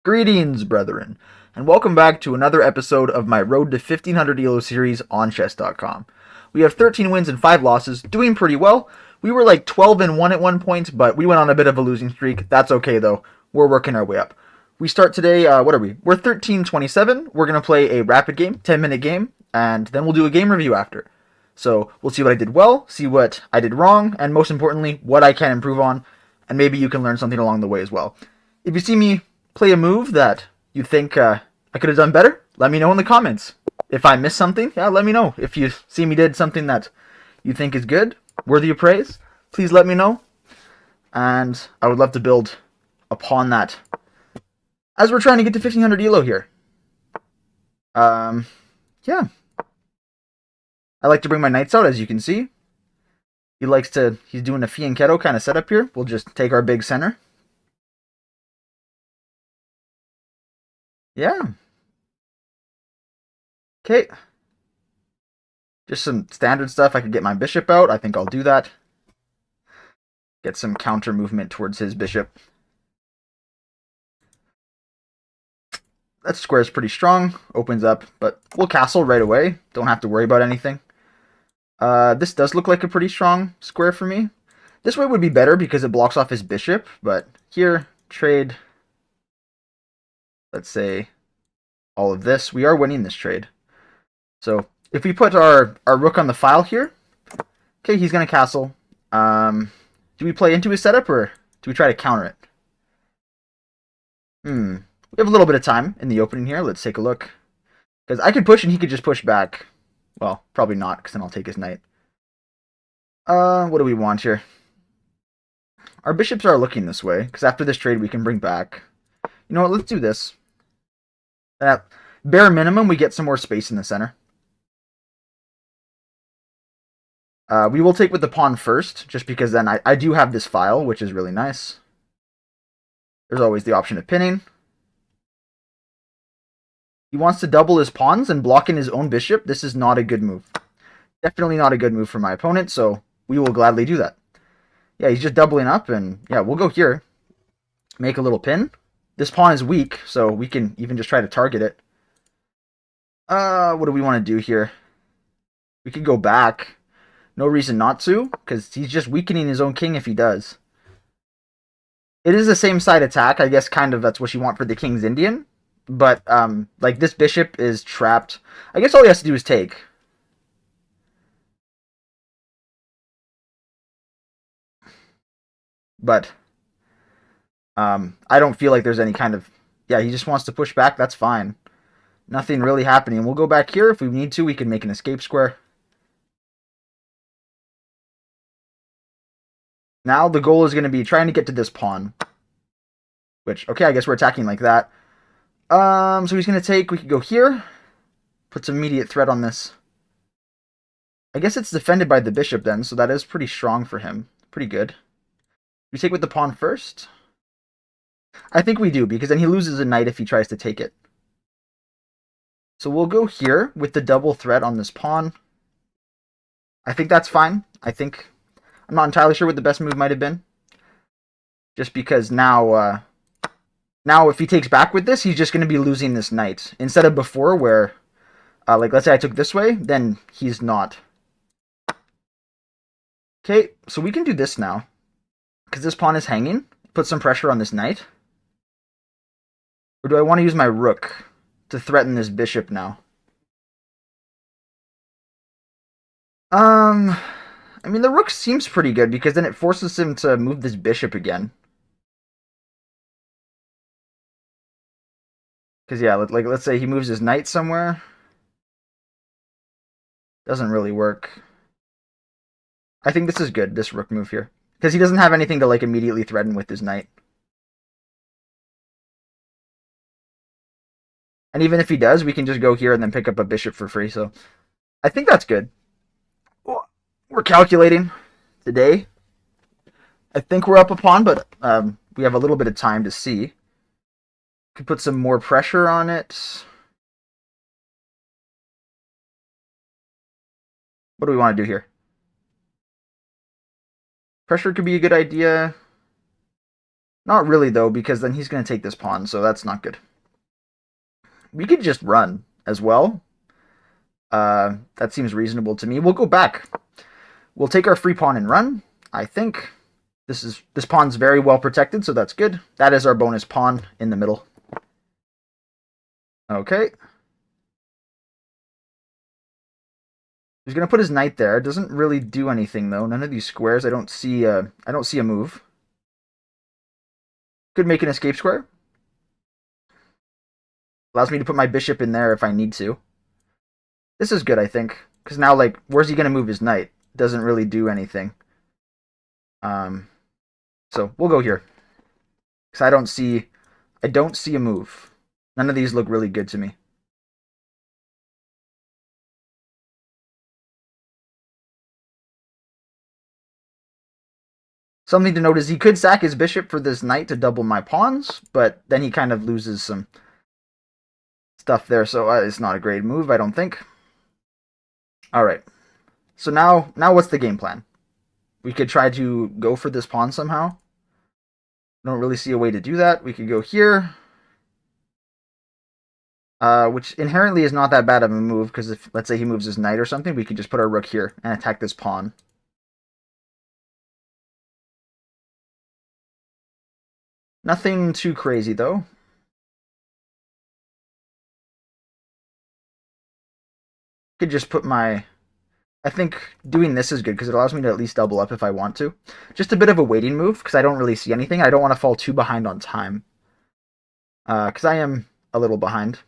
Greetings, brethren, and welcome back to another episode of my Road to 1500 ELO series on chess.com. We have 13 wins and 5 losses, doing pretty well. We were like 12 and 1 at one point, but we went on a bit of a losing streak. That's okay though. We're working our way up. We start today, what are we? We're 13-27. We're going to play a rapid game, 10-minute game, and then we'll do a game review after. So we'll see what I did well, see what I did wrong, and most importantly, what I can improve on, and maybe you can learn something along the way as well. If you see me play a move that you think I could have done better, let me know in the comments. If I missed something, yeah, let me know. If you see me did something that you think is good, worthy of praise, please let me know. And I would love to build upon that as we're trying to get to 1500 ELO here. Yeah. I like to bring my knights out, as you can see. He's doing a fianchetto kind of setup here. We'll just take our big center. Yeah. Okay. Just some standard stuff. I could get my bishop out. I think I'll do that. Get some counter movement towards his bishop. That square is pretty strong. Opens up, but we'll castle right away. Don't have to worry about anything. This does look like a pretty strong square for me. This way would be better because it blocks off his bishop, but here, trade, let's say, all of this. We are winning this trade. So if we put our rook on the file here, okay, he's going to castle. Do we play into his setup or do we try to counter it? We have a little bit of time in the opening here. Let's take a look. Because I could push and he could just push back. Well, probably not, because then I'll take his knight. What do we want here? Our bishops are looking this way, because after this trade we can bring back. You know what, let's do this. At bare minimum, we get some more space in the center. We will take with the pawn first, just because then I do have this file, which is really nice. There's always the option of pinning. He wants to double his pawns and block in his own bishop. This is not a good move. Definitely not a good move for my opponent, so we will gladly do that. Yeah, he's just doubling up, and yeah, we'll go here. Make a little pin. This pawn is weak, so we can even just try to target it. What do we want to do here? We could go back. No reason not to, because he's just weakening his own king if he does. It is the same side attack. I guess kind of that's what you want for the King's Indian. But, like, this bishop is trapped. I guess all he has to do is take. But, I don't feel like there's any kind of... Yeah, he just wants to push back. That's fine. Nothing really happening. We'll go back here. If we need to, we can make an escape square. Now the goal is going to be trying to get to this pawn. Which, okay, I guess we're attacking like that. So he's going to take... We could go here. Put some immediate threat on this. I guess it's defended by the bishop then, so that is pretty strong for him. Pretty good. We take with the pawn first? I think we do, because then he loses a knight if he tries to take it. So we'll go here with the double threat on this pawn. I think that's fine. I'm not entirely sure what the best move might have been. Just because now if he takes back with this, he's just going to be losing this knight. Instead of before where, like, let's say I took this way, then he's not. Okay, so we can do this now. Because this pawn is hanging. Put some pressure on this knight. Or do I want to use my rook to threaten this bishop now? I mean, the rook seems pretty good because then it forces him to move this bishop again. Because, yeah, like, let's say he moves his knight somewhere. Doesn't really work. I think this is good, this rook move here. Because he doesn't have anything to, like, immediately threaten with his knight. And even if he does, we can just go here and then pick up a bishop for free. So I think that's good. We're calculating today. I think we're up a pawn, but we have a little bit of time to see. Could put some more pressure on it. What do we want to do here? Pressure could be a good idea. Not really, though, because then he's going to take this pawn, so that's not good. We could just run as well. That seems reasonable to me. We'll go back. We'll take our free pawn and run. I think this pawn's very well protected, so that's good. That is our bonus pawn in the middle. Okay. He's gonna put his knight there. Doesn't really do anything though. None of these squares. I don't see a move. Could make an escape square. Allows me to put my bishop in there if I need to. This is good, I think, because now, like, where's he gonna move his knight? Doesn't really do anything. So we'll go here because I don't see a move. None of these look really good to me. Something to note is he could sack his bishop for this knight to double my pawns, but then he kind of loses some stuff there, so it's not a great move, I don't think. All right. So now what's the game plan? We could try to go for this pawn somehow. Don't really see a way to do that. We could go here, which inherently is not that bad of a move, because if, let's say, he moves his knight or something, we could just put our rook here and attack this pawn. Nothing too crazy, though. Could just put my... I think doing this is good, because it allows me to at least double up if I want to. Just a bit of a waiting move, because I don't really see anything. I don't want to fall too behind on time. Because I am a little behind.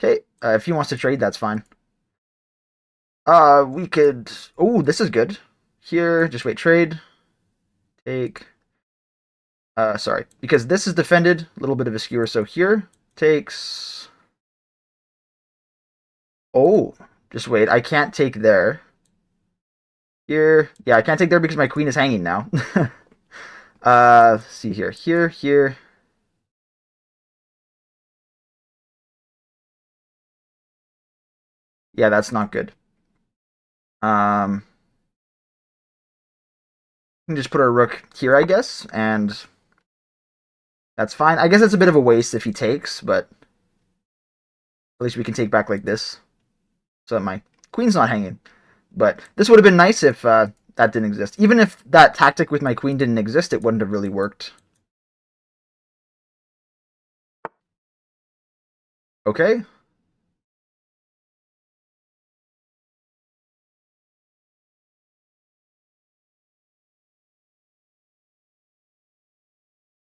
Okay, if he wants to trade, that's fine. We could... Oh, this is good. Here, just wait, trade. Take... sorry. Because this is defended, a little bit of a skewer, so here takes... Oh, just wait, I can't take there. Here, yeah, I can't take there because my queen is hanging now. Let's see here. Here. Yeah, that's not good. We can just put our rook here, I guess, and that's fine. I guess it's a bit of a waste if he takes, but at least we can take back like this. So my queen's not hanging. But this would have been nice if that didn't exist. Even if that tactic with my queen didn't exist, it wouldn't have really worked. Okay.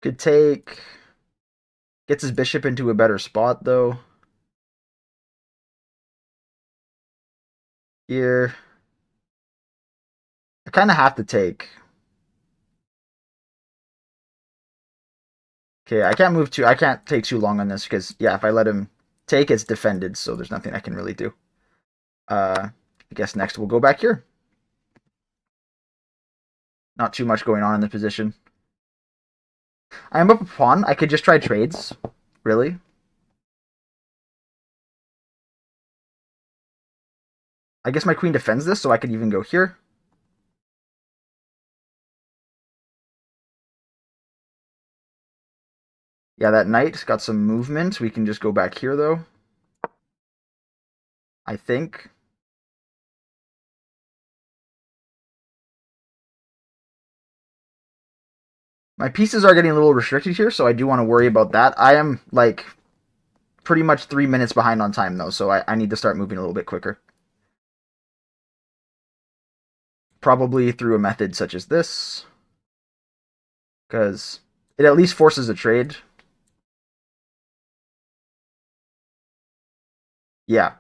Could take... Gets his bishop into a better spot, though. Here. I kind of have to take. Okay, I can't take too long on this, because, yeah, if I let him take, it's defended, so there's nothing I can really do. I guess next we'll go back here. Not too much going on in the position. I am up a pawn. I could just try trades. Really? I guess my queen defends this, so I could even go here. Yeah, that knight's got some movement. We can just go back here, though. I think. My pieces are getting a little restricted here, so I do want to worry about that. I am, like, pretty much 3 minutes behind on time, though, so I need to start moving a little bit quicker. Probably through a method such as this, because it at least forces a trade. Yeah.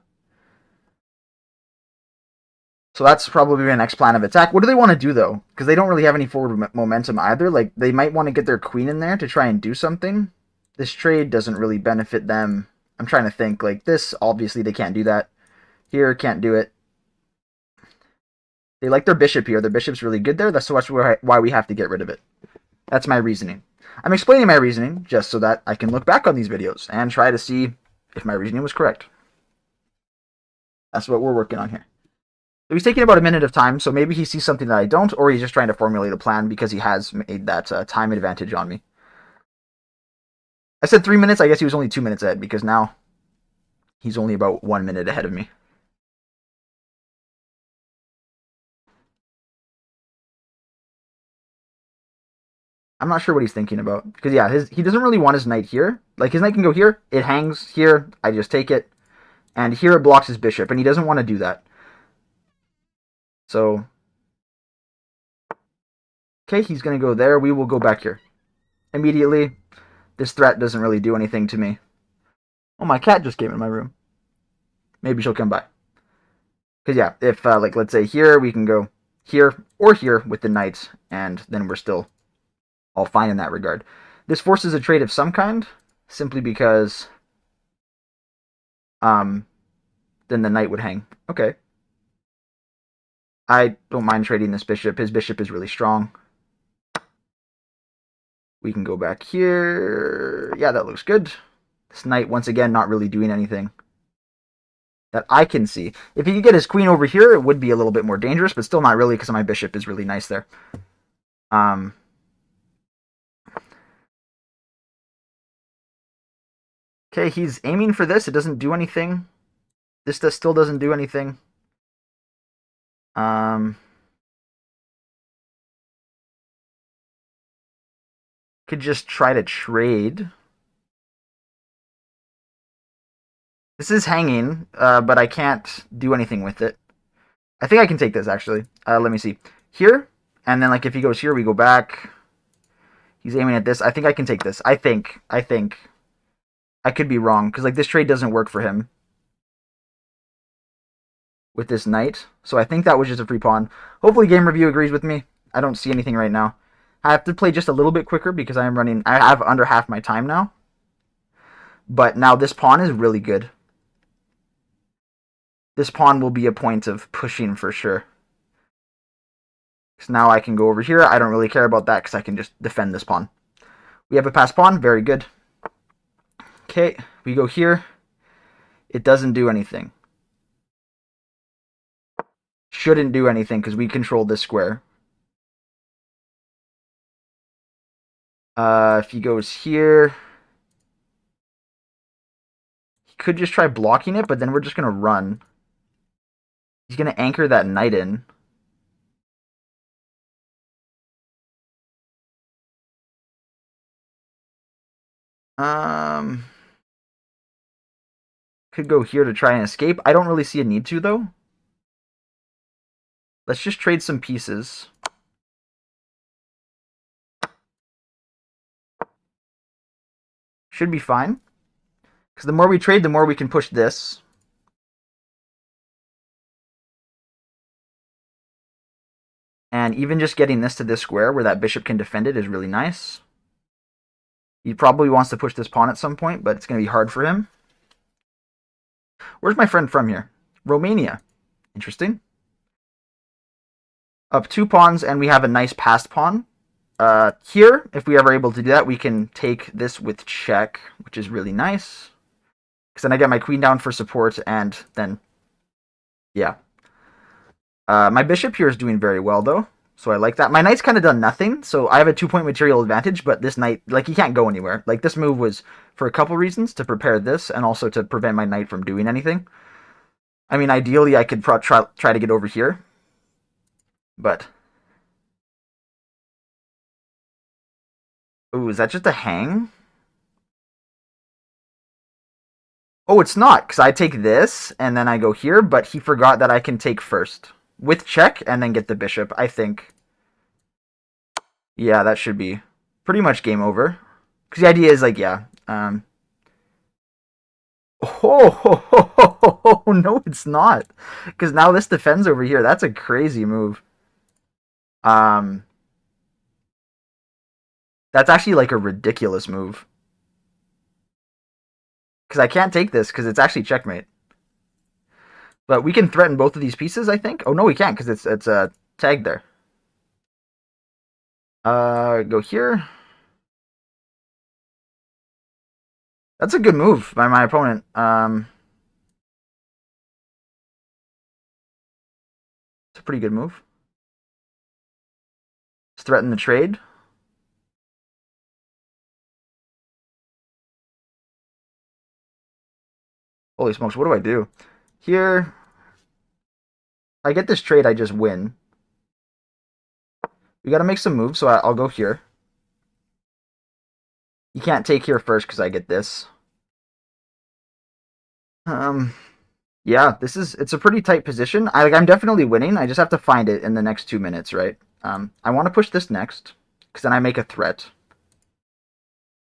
So that's probably my next plan of attack. What do they want to do, though? Because they don't really have any forward momentum either. Like, they might want to get their queen in there to try and do something. This trade doesn't really benefit them. I'm trying to think. Like, this, obviously, they can't do that. Here, can't do it. They like their bishop here. Their bishop's really good there. That's so much why we have to get rid of it. That's my reasoning. I'm explaining my reasoning just so that I can look back on these videos and try to see if my reasoning was correct. That's what we're working on here. So he's taking about a minute of time, so maybe he sees something that I don't, or he's just trying to formulate a plan because he has made that time advantage on me. I said 3 minutes. I guess he was only 2 minutes ahead because now he's only about 1 minute ahead of me. I'm not sure what he's thinking about because yeah, he doesn't really want his knight here. Like his knight can go here, it hangs here. I just take it, and here it blocks his bishop, and he doesn't want to do that. So okay, he's gonna go there. We will go back here immediately. This threat doesn't really do anything to me. Oh, my cat just came in my room. Maybe she'll come by. Because yeah, if like let's say here we can go here or here with the knights, and then we're still all fine in that regard. This forces a trade of some kind, simply because then the knight would hang. Okay. I don't mind trading this bishop. His bishop is really strong. We can go back here. Yeah, that looks good. This knight, once again, not really doing anything that I can see. If he could get his queen over here, it would be a little bit more dangerous, but still not really because my bishop is really nice there. Okay, he's aiming for this. It doesn't do anything. This still doesn't do anything. Could just try to trade. This is hanging, but I can't do anything with it. I think I can take this, actually. Let me see. Here, and then like if he goes here, we go back. He's aiming at this. I think I can take this. I think. I could be wrong, because like this trade doesn't work for him with this knight. So I think that was just a free pawn. Hopefully Game Review agrees with me. I don't see anything right now. I have to play just a little bit quicker because I have under half my time now. But now this pawn is really good. This pawn will be a point of pushing for sure. So now I can go over here. I don't really care about that because I can just defend this pawn. We have a passed pawn. Very good. Okay, we go here. It doesn't do anything. Shouldn't do anything because we control this square. If he goes here, he could just try blocking it, but then we're just going to run. He's going to anchor that knight in. Could go here to try and escape. I don't really see a need to, though. Let's just trade some pieces. Should be fine. Because the more we trade, the more we can push this. And even just getting this to this square where that bishop can defend it is really nice. He probably wants to push this pawn at some point, but it's going to be hard for him. Where's my friend from here? Romania. Interesting. Up 2 pawns, and we have a nice passed pawn. Here, if we ever able to do that, we can take this with check, which is really nice. Because then I get my queen down for support, and then, yeah. My bishop here is doing very well, though. So I like that. My knight's kind of done nothing, so I have a 2-point material advantage, but this knight, like, he can't go anywhere. Like, this move was for a couple reasons, to prepare this, and also to prevent my knight from doing anything. I mean, ideally, I could try to get over here, but... Ooh, is that just a hang? Oh, it's not, because I take this, and then I go here, but he forgot that I can take first. With check, and then get the bishop, I think. Yeah, that should be pretty much game over. Because the idea is, like, yeah. Oh, no, it's not. Because now this defends over here. That's a crazy move. That's actually, like, a ridiculous move. Because I can't take this, because it's actually checkmate. But we can threaten both of these pieces, I think. Oh, no, we can't, because it's tagged there. Go here. That's a good move by my opponent. It's a pretty good move. Let's threaten the trade. Holy smokes, what do I do? Here, I get this trade, I just win. We gotta make some moves, so I'll go here. You can't take here first because I get this. Um, yeah, it's a pretty tight position. I'm definitely winning. I just have to find it in the next 2 minutes, right? I want to push this next because then I make a threat.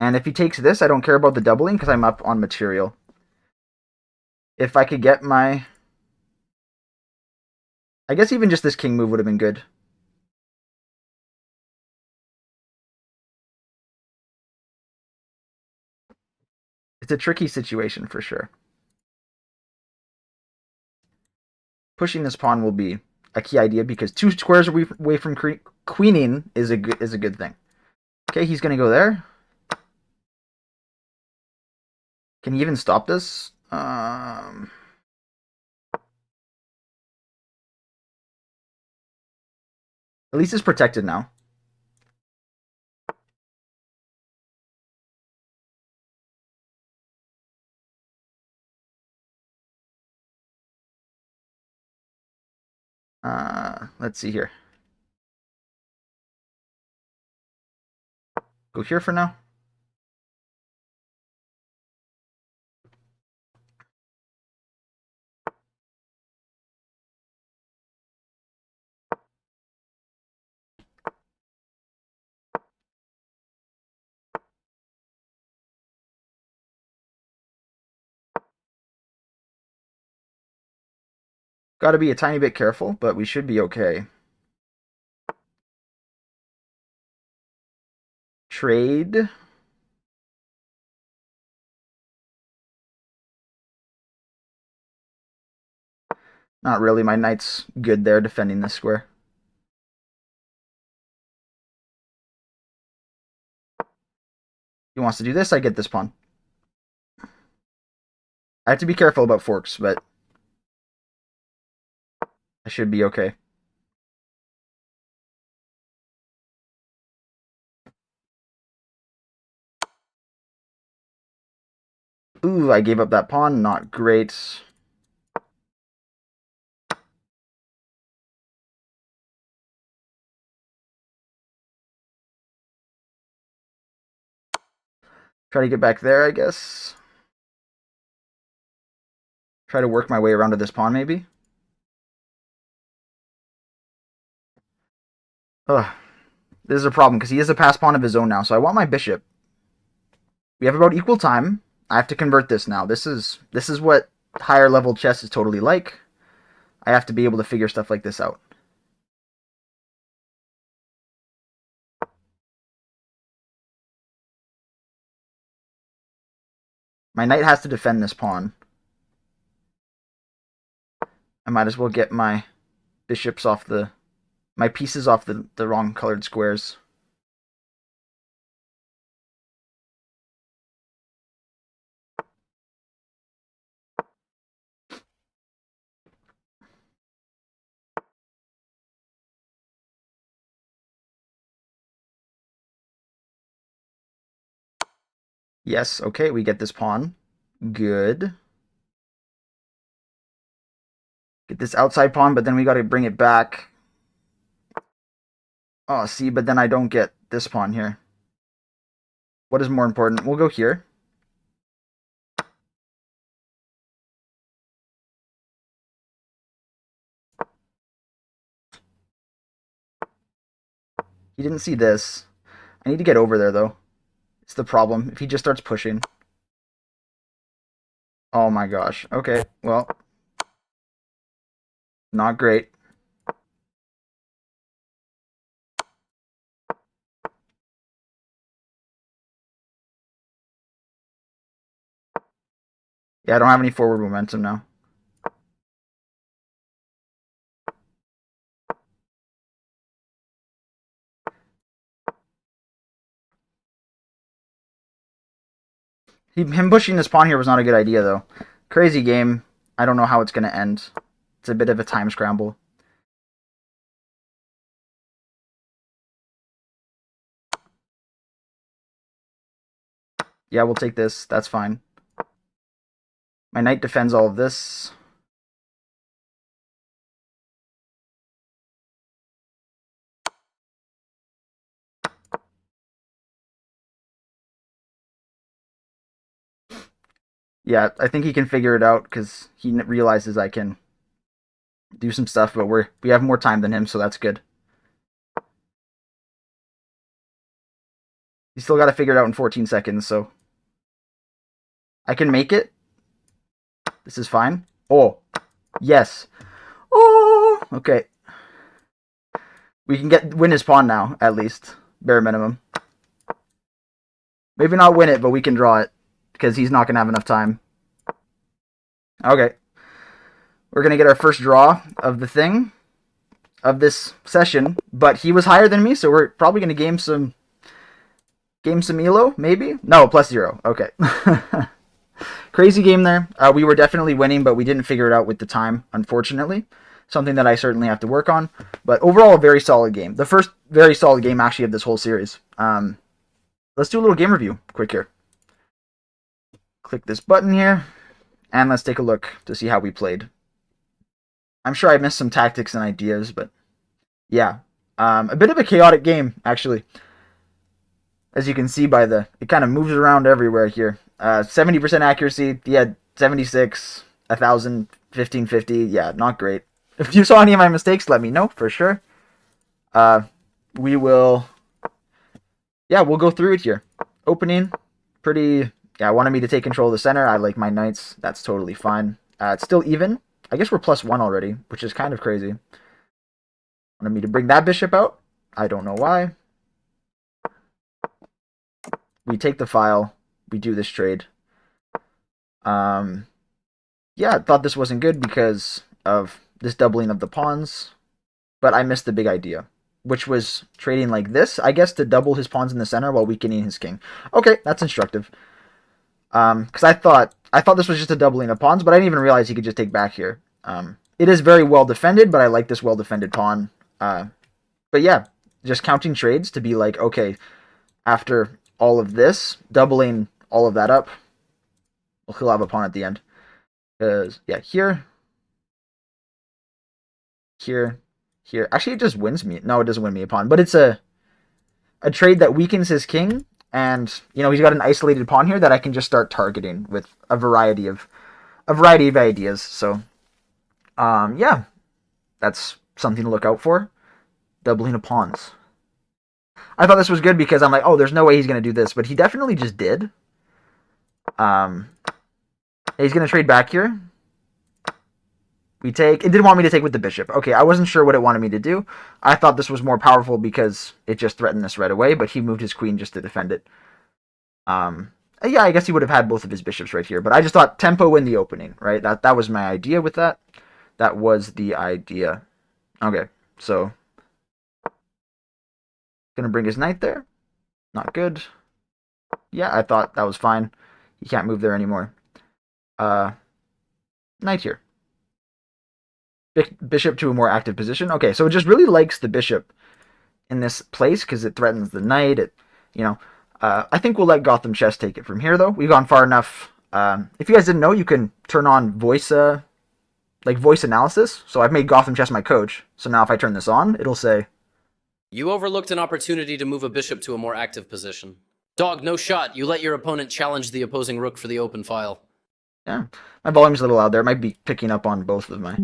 And if he takes this, I don't care about the doubling because I'm up on material. If I could get my... I guess even just this king move would have been good. It's a tricky situation for sure. Pushing this pawn will be a key idea because 2 squares away from queening is a good thing. Okay, he's gonna go there. Can he even stop this? At least it's protected now. Let's see here. Go here for now. Got to be a tiny bit careful, but we should be okay. Trade. Not really. My knight's good there defending this square. He wants to do this, I get this pawn. I have to be careful about forks, but I should be okay. Ooh, I gave up that pawn. Not great. Try to get back there, I guess. Try to work my way around to this pawn, maybe. Ugh. This is a problem because he has a pass pawn of his own now, so I want my bishop. We have about equal time. I have to convert this now. This is what higher level chess is totally like. I have to be able to figure stuff like this out. My knight has to defend this pawn. I might as well get my bishops off my pieces off the wrong colored squares. Yes, okay, we get this pawn. Good. Get this outside pawn, but then we got to bring it back. Oh, see, but then I don't get this pawn here. What is more important? We'll go here. He didn't see this. I need to get over there, though. It's the problem. If he just starts pushing. Oh my gosh. Okay, well. Not great. Yeah, I don't have any forward momentum now. Him pushing this pawn here was not a good idea, though. Crazy game. I don't know how it's going to end. It's a bit of a time scramble. Yeah, we'll take this. That's fine. My knight defends all of this. Yeah, I think he can figure it out because he realizes I can do some stuff, but we have more time than him, so that's good. He's still got to figure it out in 14 seconds, so I can make it. This is fine. Oh, yes. Oh, okay. We can win his pawn now, at least. Bare minimum. Maybe not win it, but we can draw it. Because he's not going to have enough time. Okay. We're going to get our first draw of the thing. Of this session. But he was higher than me, so we're probably going to game some elo, maybe? No, +0. Okay. Crazy game there. We were definitely winning, but we didn't figure it out with the time, unfortunately. Something that I certainly have to work on. But overall, a very solid game. The first very solid game, actually, of this whole series. Let's do a little game review quick here. Click this button here, and let's take a look to see how we played. I'm sure I missed some tactics and ideas, but yeah. A bit of a chaotic game, actually. As you can see by it kind of moves around everywhere here. 70% accuracy, he had 76, 1,000, 1550. Yeah, not great. If you saw any of my mistakes, let me know for sure. We'll go through it here. Opening, pretty. Yeah, wanted me to take control of the center. I like my knights. That's totally fine. It's still even. I guess we're +1 already, which is kind of crazy. Wanted me to bring that bishop out. I don't know why. We take the file. We do this trade. Yeah, I thought this wasn't good because of this doubling of the pawns, but I missed the big idea, which was trading like this, I guess, to double his pawns in the center while weakening his king. Okay, that's instructive. Because I thought this was just a doubling of pawns, but I didn't even realize he could just take back here. It is very well defended, but I like this well defended pawn. But yeah, just counting trades to be like, okay, after all of this, doubling all of that up, well, he'll have a pawn at the end. Because, yeah, here. Actually, it just wins me. No, it doesn't win me a pawn. But it's a trade that weakens his king. And, he's got an isolated pawn here that I can just start targeting with a variety of ideas. So, yeah. That's something to look out for. Doubling of pawns. I thought this was good because I'm like, oh, there's no way he's going to do this. But he definitely just did. He's going to trade back here. We take. It didn't want me to take with the bishop. Okay, I wasn't sure what it wanted me to do. I thought this was more powerful because it just threatened this right away, but he moved his queen just to defend it. Yeah, I guess he would have had both of his bishops right here, but I just thought tempo in the opening, right? That was my idea with that. That was the idea. Okay, so gonna bring his knight there. Not good. Yeah, I thought that was fine. He can't move there anymore. Knight here. Bishop to a more active position. Okay, so it just really likes the bishop in this place because it threatens the knight. I think we'll let Gotham Chess take it from here, though. We've gone far enough. If you guys didn't know, you can turn on voice analysis. So I've made Gotham Chess my coach. So now if I turn this on, it'll say, "You overlooked an opportunity to move a bishop to a more active position. Dog, no shot. You let your opponent challenge the opposing rook for the open file." Yeah, my volume's a little loud there. It might be picking up on both of my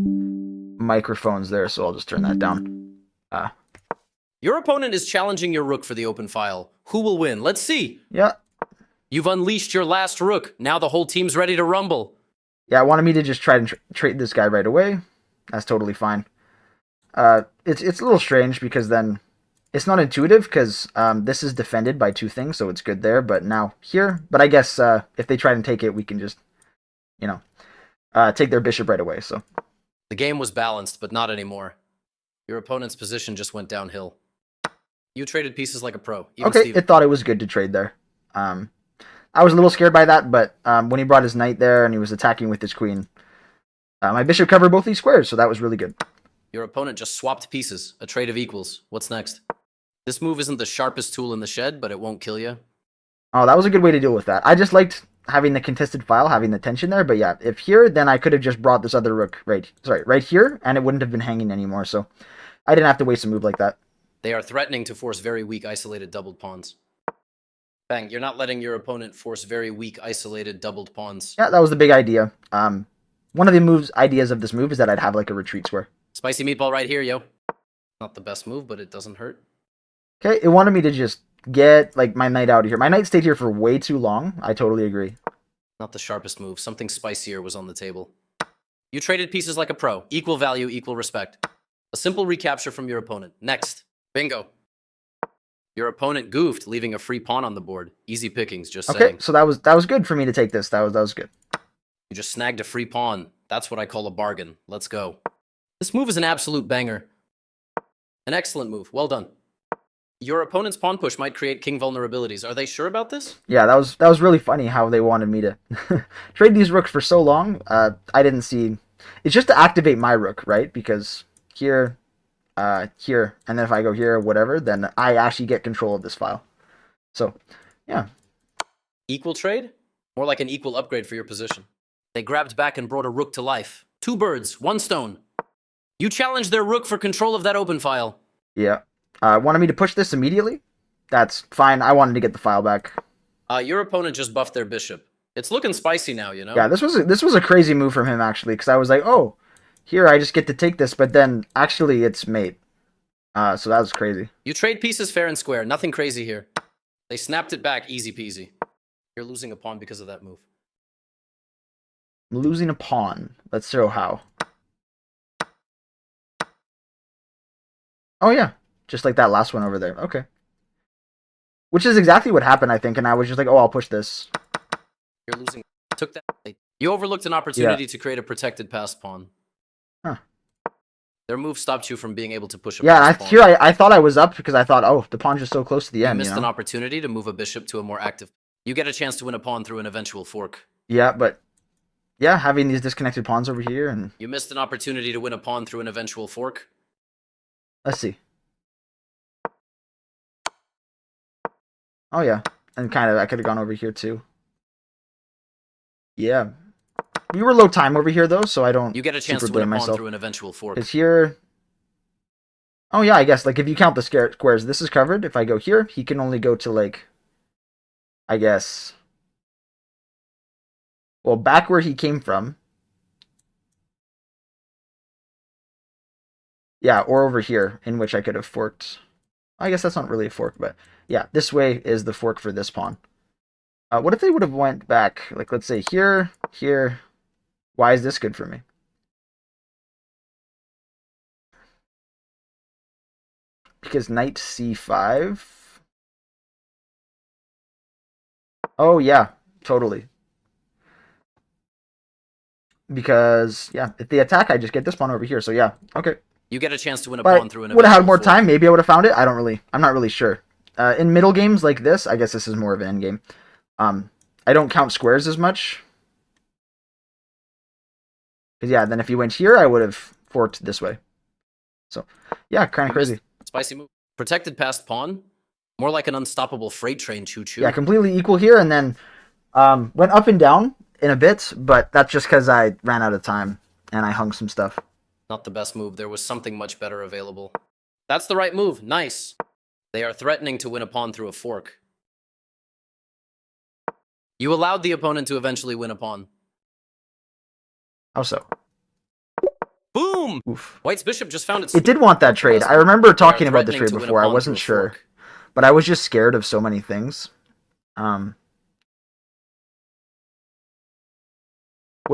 microphones there, so I'll just turn that down. Your opponent is challenging your rook for the open file. Who will win? Let's see. Yeah. You've unleashed your last rook. Now the whole team's ready to rumble. Yeah, I wanted me to just try and trade this guy right away. That's totally fine. It's a little strange because then it's not intuitive because this is defended by two things, so it's good there. But now here, but I guess if they try and take it, we can just, take their bishop right away. So the game was balanced, but not anymore. Your opponent's position just went downhill. You traded pieces like a pro. Even okay, Steven. It thought it was good to trade there. I was a little scared by that, but when he brought his knight there and he was attacking with his queen, my bishop covered both these squares, so that was really good. Your opponent just swapped pieces. A trade of equals. What's next? This move isn't the sharpest tool in the shed, but it won't kill you. Oh, that was a good way to deal with that. I just liked having the contested file, having the tension there. But yeah, if here, then I could have just brought this other rook right here, and it wouldn't have been hanging anymore. So I didn't have to waste a move like that. They are threatening to force very weak isolated doubled pawns. Bang, you're not letting your opponent force very weak isolated doubled pawns. Yeah, that was the big idea. One of the ideas of this move is that I'd have like a retreat square. Spicy meatball right here, yo. Not the best move, but it doesn't hurt. Okay, it wanted me to just get like my knight out of here. My knight stayed here for way too long. I totally agree. Not the sharpest move. Something spicier was on the table. You traded pieces like a pro. Equal value, equal respect. A simple recapture from your opponent. Next. Bingo. Your opponent goofed, leaving a free pawn on the board. Easy pickings, just saying. Okay, so that was good for me to take this. That was good. You just snagged a free pawn. That's what I call a bargain. Let's go. This move is an absolute banger. An excellent move. Well done. Your opponent's pawn push might create king vulnerabilities. Are they sure about this? Yeah, that was really funny how they wanted me to trade these rooks for so long. I didn't see. It's just to activate my rook, right? Because here, here, and then if I go here, whatever, then I actually get control of this file. So, yeah. Equal trade? More like an equal upgrade for your position. They grabbed back and brought a rook to life. 2 birds, 1 stone. You challenged their rook for control of that open file. Yeah. Wanted me to push this immediately? That's fine. I wanted to get the file back. Your opponent just buffed their bishop. It's looking spicy now, you know? Yeah, this was a crazy move from him, actually, because I was like, oh, here I just get to take this, but then actually it's mate. So that was crazy. You trade pieces fair and square. Nothing crazy here. They snapped it back, easy peasy. You're losing a pawn because of that move. I'm losing a pawn. Let's show how. Oh, yeah. Just like that last one over there. Okay. Which is exactly what happened, I think, and I was just like, oh, I'll push this. You're losing. Took that. You overlooked an opportunity to create a protected passed pawn. Huh. Their move stopped you from being able to push a yeah, pawn. Here I thought I was up because I thought, oh, the pawn's just so close to the end. You missed you know? an opportunity to move a bishop to a more active. You get a chance to win a pawn through an eventual fork. Yeah, but yeah, having these disconnected pawns over here and you missed an opportunity to win a pawn through an eventual fork. Let's see. Oh yeah, and kind of I could have gone over here too. Yeah, we were low time over here though, so I don't. You get a chance to win a pawn through an eventual fork. Because here. Oh yeah, I guess like if you count the squares, this is covered. If I go here, he can only go to like. I guess. Well, back where he came from. Yeah, or over here, in which I could have forked. I guess that's not really a fork, but yeah, this way is the fork for this pawn. What if they would have went back, like let's say here, here. Why is this good for me? Because knight c5. Oh yeah, totally. Because yeah, if they attack, I just get this pawn over here. So yeah, okay. You get a chance to win a pawn through an. Would have had more time. Maybe I would have found it. I'm not really sure. In middle games like this, I guess this is more of an end game. I don't count squares as much. Because yeah, then if you went here, I would have forked this way. So yeah, kind of crazy. Spicy move. Protected passed pawn. More like an unstoppable freight train choo-choo. Yeah, completely equal here, and then went up and down in a bit, but that's just because I ran out of time and I hung some stuff. Not the best move. There was something much better available. That's the right move. Nice. They are threatening to win a pawn through a fork. You allowed the opponent to eventually win a pawn. How so? Boom! Oof. White's bishop just found its... It did want that trade. I remember talking about this trade before. I wasn't sure. But I was just scared of so many things. What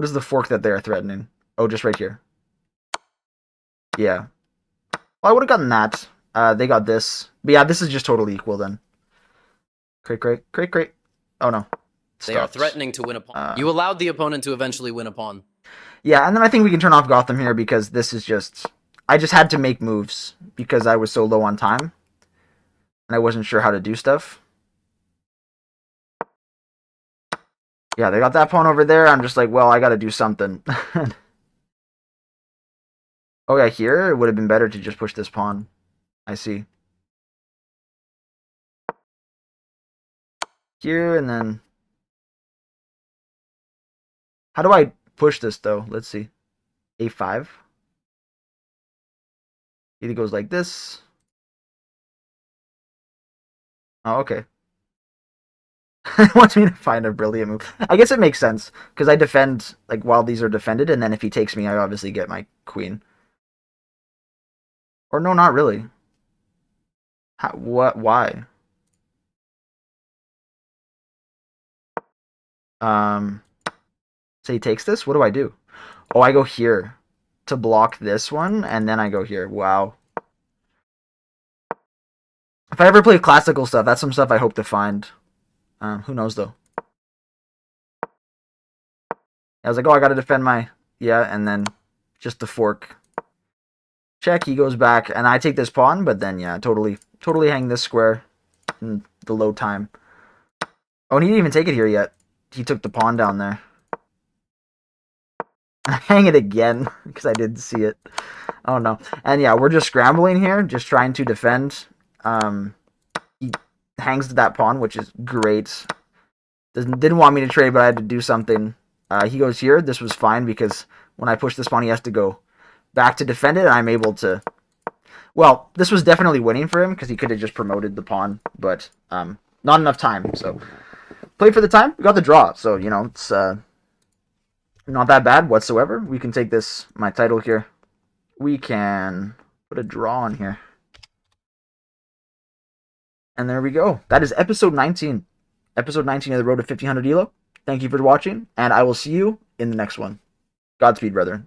is the fork that they're threatening? Oh, just right here. Yeah. Well, I would have gotten that. They got this. But yeah, this is just totally equal then. Great. Oh, no. They are threatening to win a pawn. You allowed the opponent to eventually win a pawn. Yeah, and then I think we can turn off Gotham here because this is just... I just had to make moves because I was so low on time. And I wasn't sure how to do stuff. Yeah, they got that pawn over there. I'm just like, well, I got to do something. Oh, yeah, here it would have been better to just push this pawn. I see. Here, and then... How do I push this, though? Let's see. A5. Either goes like this. Oh, okay. It wants me to find a brilliant move. I guess it makes sense, because I defend, like, while these are defended, and then if he takes me, I obviously get my queen. Or no, not really. How, what? Why? Um, so he takes this? What do I do? Oh, I go here to block this one, and then I go here. Wow. If I ever play classical stuff, that's some stuff I hope to find. Who knows, though. I was like, oh, I gotta defend my... Yeah, and then just the fork. Check, he goes back, and I take this pawn, but then, yeah, totally hang this square in the low time. Oh, and he didn't even take it here yet. He took the pawn down there. Hang it again, because I didn't see it. Oh, no. And, yeah, we're just scrambling here, just trying to defend. He hangs to that pawn, which is great. Didn't want me to trade, but I had to do something. He goes here. This was fine, because when I push this pawn, he has to go back to defend it, and I'm able to... Well, this was definitely winning for him, because he could have just promoted the pawn, but not enough time, so... Play for the time, we got the draw, so, you know, it's not that bad whatsoever. We can take this, my title here. We can put a draw on here. And there we go. That is episode 19. Episode 19 of the Road to 1500 Elo. Thank you for watching, and I will see you in the next one. Godspeed, brethren.